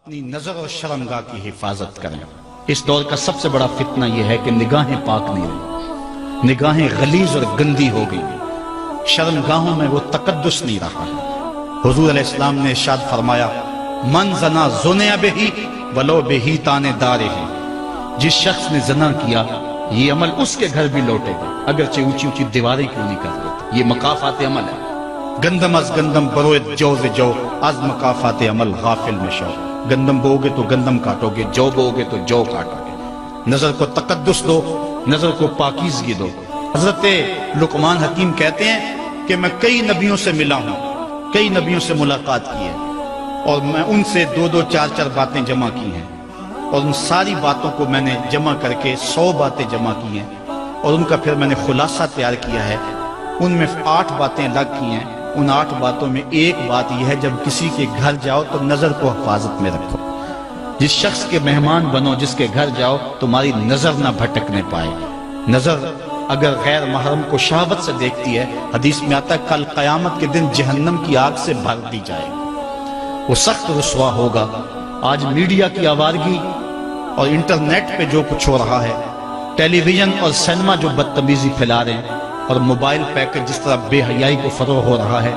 اپنی نظر اور شرمگاہ کی حفاظت کریں۔ اس دور کا سب سے بڑا فتنہ یہ ہے کہ نگاہیں پاک نہیں رہی، نگاہیں غلیظ اور گندی ہو گئی، شرمگاہوں میں وہ تقدس نہیں رہا ہے۔ حضور علیہ السلام نے ارشاد فرمایا، من زنا زنیا بہی ولو بہی تانے دارے ہی، جس شخص نے زنا کیا یہ عمل اس کے گھر بھی لوٹے گا اگرچہ اونچی اونچی دیواریں کیوں نہیں کر دیتے۔ یہ مقافات عمل ہے۔ گندم از گندم بروید جو ز جو، از مقافات عمل غافل میں شو۔ گندم بو گے تو گندم کاٹو گے، جو بو گے تو جو کاٹو گے۔ نظر کو تقدس دو، نظر کو پاکیزگی دو۔ حضرت لقمان حکیم کہتے ہیں کہ میں کئی نبیوں سے ملا ہوں، کئی نبیوں سے ملاقات کی ہے، اور میں ان سے دو دو چار چار باتیں جمع کی ہیں، اور ان ساری باتوں کو میں نے جمع کر کے 100 باتیں جمع کی ہیں، اور ان کا پھر میں نے خلاصہ تیار کیا ہے۔ ان میں 8 باتیں الگ کی ہیں۔ ان 8 باتوں میں ایک بات یہ ہے، جب کسی کے گھر جاؤ تو نظر کو حفاظت میں رکھو۔ جس شخص کے مہمان بنو، جس کے گھر جاؤ، تمہاری نظر نہ بھٹکنے پائے۔ نظر اگر غیر محرم کو شہوت سے دیکھتی ہے، حدیث میں آتا ہے کل قیامت کے دن جہنم کی آگ سے بھر دی جائے گی، وہ سخت رسوا ہوگا۔ آج میڈیا کی آوارگی اور انٹرنیٹ پہ جو کچھ ہو رہا ہے، ٹیلی ویژن اور سینما جو بدتمیزی پھیلا رہے ہیں، اور موبائل پیکج جس طرح بے حیائی کو فروغ ہو رہا ہے،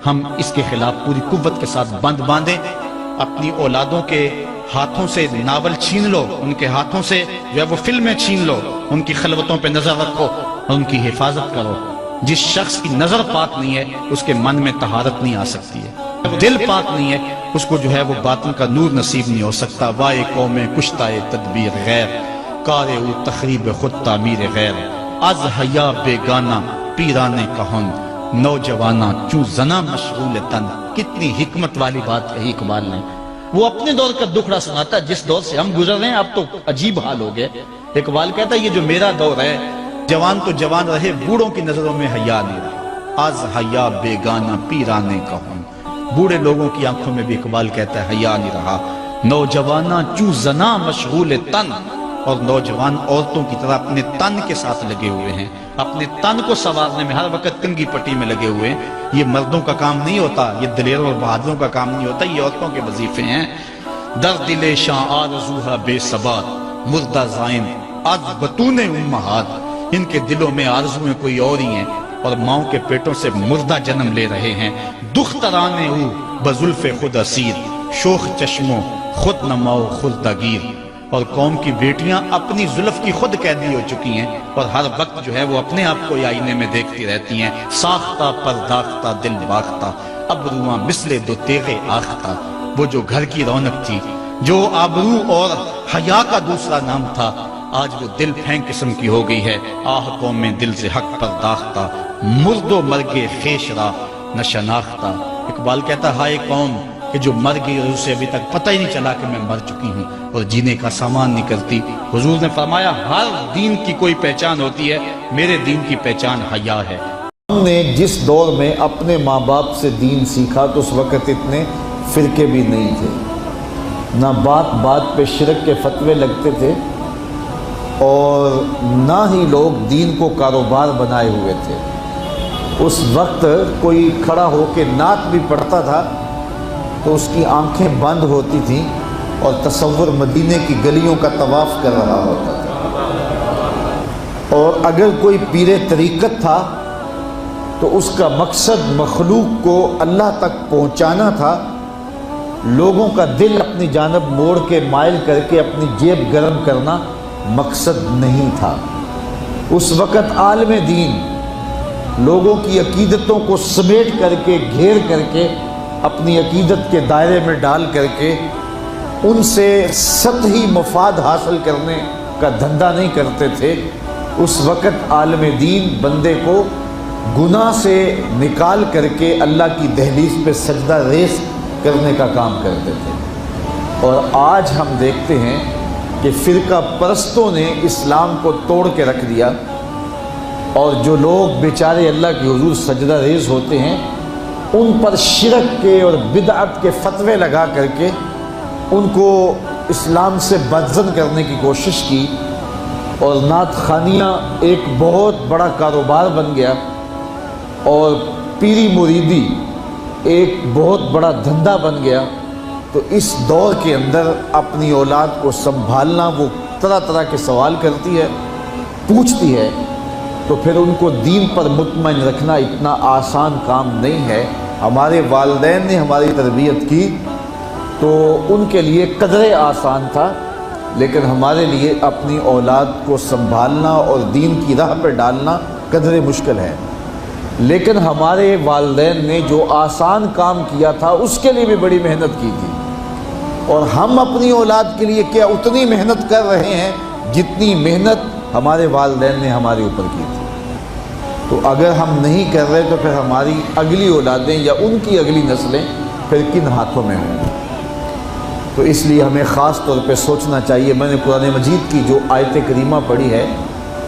ہم اس کے خلاف پوری قوت کے ساتھ بند باندھیں۔ اپنی اولادوں کے ہاتھوں سے ناول چھین لو، ان کے ہاتھوں سے جو ہے وہ فلمیں چھین لو، ان کی خلوتوں پہ نظر رکھو اور ان کی حفاظت کرو۔ جس شخص کی نظر پاک نہیں ہے اس کے من میں طہارت نہیں آ سکتی ہے، دل پاک نہیں ہے اس کو جو ہے وہ باطن کا نور نصیب نہیں ہو سکتا۔ وائے قوم کشتہ تدبیر غیر، کار او تخریب خود تعمیر غیر، از حیا بیگانہ پیرانے کہن، نوجوانہ چوں زنا مشغول تن۔ کتنی حکمت والی بات کہی اقبال نے۔ وہ اپنے دور کا دکھڑا سناتا ہے، جس دور سے ہم گزر رہے ہیں اب تو عجیب حال ہو گئے۔ اقبال کہتا ہے یہ جو میرا دور ہے، جوان تو جوان رہے، بوڑھوں کی نظروں میں حیا نہیں رہا۔ از حیا بیگانہ پیرانے کہن، بوڑھے لوگوں کی آنکھوں میں بھی اقبال کہتا ہے حیا نہیں رہا۔ نوجوانہ چوں زنا مشغول تن، اور نوجوان عورتوں کی طرح اپنے تن کے ساتھ لگے ہوئے ہیں، اپنے تن کو سنوارنے میں ہر وقت کنگھی پٹی میں لگے ہوئے ہیں۔ یہ مردوں کا کام نہیں ہوتا، یہ دلیروں اور بہادروں کا کام نہیں ہوتا، یہ عورتوں کے وظیفے ہیں۔ در دل شاں آرزوہا بے ثبات، مردہ زائن از بطون امہات۔ ان کے دلوں میں آرزویں کوئی اور ہی ہیں، اور ماؤں کے پیٹوں سے مردہ جنم لے رہے ہیں۔ دخترانے او بزلف خود اسیر، شوخ چشموں خود نماؤ خلدہ گیر۔ اور قوم کی بیٹیاں اپنی زلف کی خود قیدی ہو چکی ہیں، اور ہر وقت جو ہے وہ اپنے آپ کو آئینے میں دیکھتی رہتی ہیں۔ ساختہ پرداختہ دل باختہ، ابروان مثل دو تیغ آختہ۔ وہ جو گھر کی رونق تھی، جو آبرو اور حیا کا دوسرا نام تھا، آج وہ دل پھینک قسم کی ہو گئی ہے۔ آہ قوم میں دل سے حق پرداختہ، مرد و مرگ خویش را نہ شناختہ۔ اقبال کہتا ہے ہائے قوم کہ جو مر گئی اور اسے ابھی تک پتہ ہی نہیں چلا کہ میں مر چکی ہوں اور جینے کا سامان نہیں کرتی۔ حضور نے فرمایا ہر دین کی کوئی پہچان ہوتی ہے، میرے دین کی پہچان حیا ہے۔ ہم نے جس دور میں اپنے ماں باپ سے دین سیکھا تو اس وقت اتنے فرقے بھی نہیں تھے، نہ بات بات پہ شرک کے فتوے لگتے تھے، اور نہ ہی لوگ دین کو کاروبار بنائے ہوئے تھے۔ اس وقت کوئی کھڑا ہو کے نعت بھی پڑھتا تھا تو اس کی آنکھیں بند ہوتی تھیں اور تصور مدینے کی گلیوں کا طواف کر رہا ہوتا تھا۔ اور اگر کوئی پیر طریقت تھا تو اس کا مقصد مخلوق کو اللہ تک پہنچانا تھا، لوگوں کا دل اپنی جانب موڑ کے مائل کر کے اپنی جیب گرم کرنا مقصد نہیں تھا۔ اس وقت عالم دین لوگوں کی عقیدتوں کو سمیٹ کر کے، گھیر کر کے، اپنی عقیدت کے دائرے میں ڈال کر کے ان سے سطحی مفاد حاصل کرنے کا دھندا نہیں کرتے تھے۔ اس وقت عالم دین بندے کو گناہ سے نکال کر کے اللہ کی دہلیز پہ سجدہ ریز کرنے کا کام کرتے تھے۔ اور آج ہم دیکھتے ہیں کہ فرقہ پرستوں نے اسلام کو توڑ کے رکھ دیا، اور جو لوگ بیچارے اللہ کے حضور سجدہ ریز ہوتے ہیں ان پر شرک کے اور بدعت کے فتوے لگا کر کے ان کو اسلام سے بدزن کرنے کی کوشش کی، اور نعت خوانیاں ایک بہت بڑا کاروبار بن گیا، اور پیری مریدی ایک بہت بڑا دھندا بن گیا، تو اس دور کے اندر اپنی اولاد کو سنبھالنا، وہ طرح طرح کے سوال کرتی ہے، پوچھتی ہے، تو پھر ان کو دین پر مطمئن رکھنا اتنا آسان کام نہیں ہے۔ ہمارے والدین نے ہماری تربیت کی تو ان کے لیے قدرے آسان تھا، لیکن ہمارے لیے اپنی اولاد کو سنبھالنا اور دین کی راہ پر ڈالنا قدرے مشکل ہے۔ لیکن ہمارے والدین نے جو آسان کام کیا تھا اس کے لیے بھی بڑی محنت کی تھی، اور ہم اپنی اولاد کے لیے کیا اتنی محنت کر رہے ہیں جتنی محنت ہمارے والدین نے ہمارے اوپر کی تھی۔ تو اگر ہم نہیں کر رہے تو پھر ہماری اگلی اولادیں یا ان کی اگلی نسلیں پھر کن ہاتھوں میں ہوں گی؟ تو اس لیے ہمیں خاص طور پہ سوچنا چاہیے۔ میں نے قرآن مجید کی جو آیت کریمہ پڑھی ہے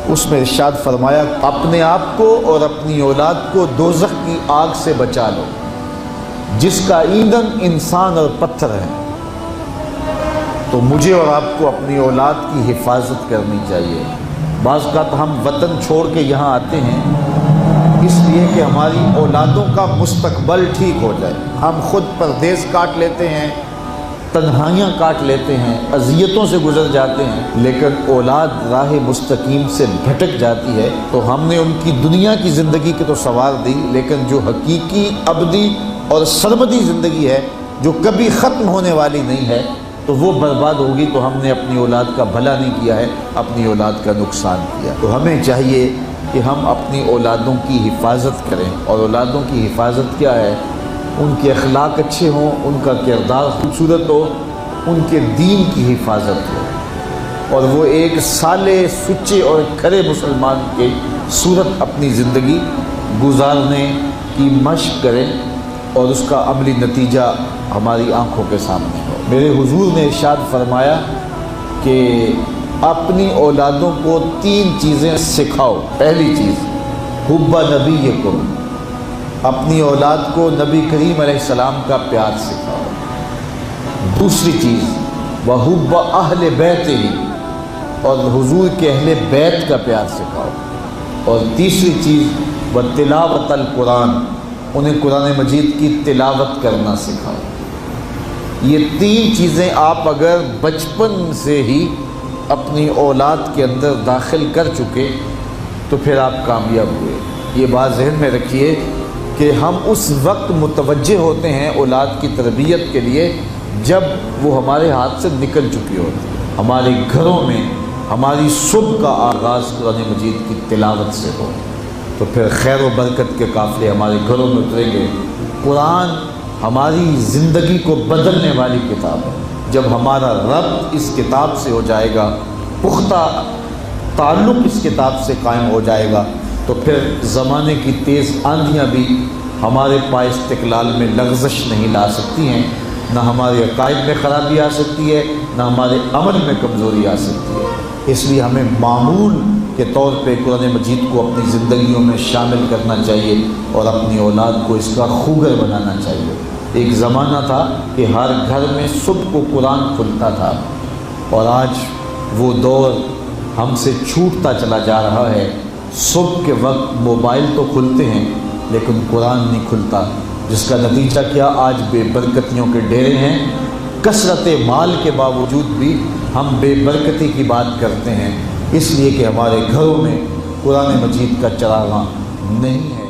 اس میں ارشاد فرمایا، اپنے آپ کو اور اپنی اولاد کو دوزخ کی آگ سے بچا لو جس کا ایندھن انسان اور پتھر ہے۔ تو مجھے اور آپ کو اپنی اولاد کی حفاظت کرنی چاہیے۔ بعض اوقات ہم وطن چھوڑ کے یہاں آتے ہیں اس لیے کہ ہماری اولادوں کا مستقبل ٹھیک ہو جائے۔ ہم خود پردیس کاٹ لیتے ہیں، تنہائیاں کاٹ لیتے ہیں، اذیتوں سے گزر جاتے ہیں، لیکن اولاد راہ مستقیم سے بھٹک جاتی ہے تو ہم نے ان کی دنیا کی زندگی کی تو سنوار دی، لیکن جو حقیقی ابدی اور سرمدی زندگی ہے جو کبھی ختم ہونے والی نہیں ہے تو وہ برباد ہوگی۔ تو ہم نے اپنی اولاد کا بھلا نہیں کیا ہے، اپنی اولاد کا نقصان کیا۔ تو ہمیں چاہیے کہ ہم اپنی اولادوں کی حفاظت کریں، اور اولادوں کی حفاظت کیا ہے؟ ان کے اخلاق اچھے ہوں، ان کا کردار خوبصورت ہو، ان کے دین کی حفاظت ہو، اور وہ ایک صالح، سچے اور کھرے مسلمان کے صورت اپنی زندگی گزارنے کی مشق کریں، اور اس کا عملی نتیجہ ہماری آنکھوں کے سامنے ہو۔ میرے حضور نے ارشاد فرمایا کہ اپنی اولادوں کو 3 چیزیں سکھاؤ۔ پہلی چیز، حب نبیکم، اپنی اولاد کو نبی کریم علیہ السلام کا پیار سکھاؤ۔ دوسری چیز، وحب اہل بیتہ، اور حضور کے اہل بیت کا پیار سکھاؤ۔ اور تیسری چیز، وتلاوت القرآن، انہیں قرآن مجید کی تلاوت کرنا سکھاؤ۔ یہ 3 چیزیں آپ اگر بچپن سے ہی اپنی اولاد کے اندر داخل کر چکے تو پھر آپ کامیاب ہوئے۔ یہ بات ذہن میں رکھیے کہ ہم اس وقت متوجہ ہوتے ہیں اولاد کی تربیت کے لیے جب وہ ہمارے ہاتھ سے نکل چکی ہوتی ہے۔ ہمارے گھروں میں ہماری صبح کا آغاز قرآن مجید کی تلاوت سے ہو تو پھر خیر و برکت کے قافلے ہمارے گھروں میں اتریں گے۔ قرآن ہماری زندگی کو بدلنے والی کتاب ہے۔ جب ہمارا ربط اس کتاب سے ہو جائے گا، پختہ تعلق اس کتاب سے قائم ہو جائے گا، تو پھر زمانے کی تیز آندھیاں بھی ہمارے پائے استقلال میں لغزش نہیں لا سکتی ہیں، نہ ہمارے عقائد میں خرابی آ سکتی ہے، نہ ہمارے عمل میں کمزوری آ سکتی ہے۔ اس لیے ہمیں معمول کے طور پہ قرآن مجید کو اپنی زندگیوں میں شامل کرنا چاہیے اور اپنی اولاد کو اس کا خوگر بنانا چاہیے۔ ایک زمانہ تھا کہ ہر گھر میں صبح کو قرآن کھلتا تھا، اور آج وہ دور ہم سے چھوٹتا چلا جا رہا ہے۔ صبح کے وقت موبائل تو کھلتے ہیں لیکن قرآن نہیں کھلتا، جس کا نتیجہ کیا؟ آج بے برکتیوں کے ڈیرے ہیں۔ کثرت مال کے باوجود بھی ہم بے برکتی کی بات کرتے ہیں، اس لیے کہ ہمارے گھروں میں قرآن مجید کا چراغاں نہیں ہے۔